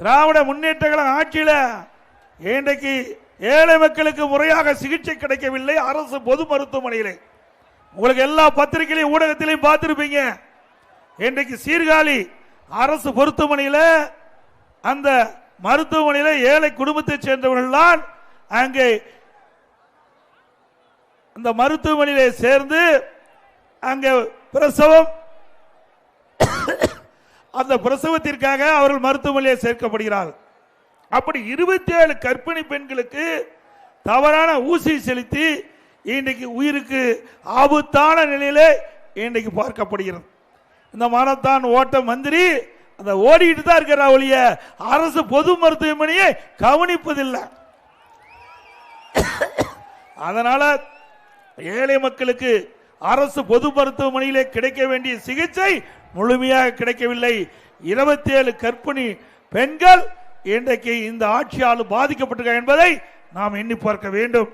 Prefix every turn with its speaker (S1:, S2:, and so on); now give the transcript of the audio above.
S1: திராவிட முன்னேற்ற கழக ஆட்சியில் இன்றைக்கு ஏழை மக்களுக்கு முறையாக சிகிச்சை கிடைக்கவில்லை. அரசு பொது மருத்துவமனையில் உங்களுக்கு எல்லா பத்திரிகையிலையும் ஊடகத்திலையும் பார்த்திருப்பீங்க. இன்றைக்கு சீர்காழி அரசு மருத்துவமனையில் அந்த மருத்துவமனையில் ஏழை குடும்பத்தை சேர்ந்தவர்கள் தான் அங்கே அந்த மருத்துவமனையிலே சேர்ந்து அங்கே பிரசவம், அந்த பிரசவத்திற்காக அவர்கள் மருத்துவமனையிலே சேர்க்கப்படுகிறார்கள். அப்படி 27 கர்ப்பிணி பெண்களுக்கு தவறான ஊசி செலுத்தி இன்றைக்கு உயிருக்கு ஆபத்தான நிலையிலே இன்றைக்கு பார்க்கப்படுகிறது. இந்த மாரத்தான் ஓட்ட மந்திரி அந்த ஓடிட்டு தான் இருக்கிற ஒழிய அரசு பொது மருத்துவமனையை கவனிப்பதில்லை. அதனால ஏழை மக்களுக்கு அரசு பொது மருத்துவமனையிலே கிடைக்க வேண்டிய சிகிச்சை முழுமையாக கிடைக்கவில்லை. 27 கர்ப்பிணி பெண்கள் இன்றைக்கு இந்த ஆட்சியால் பாதிக்கப்பட்டிருக்க என்பதை நாம் எண்ணி பார்க்க வேண்டும்.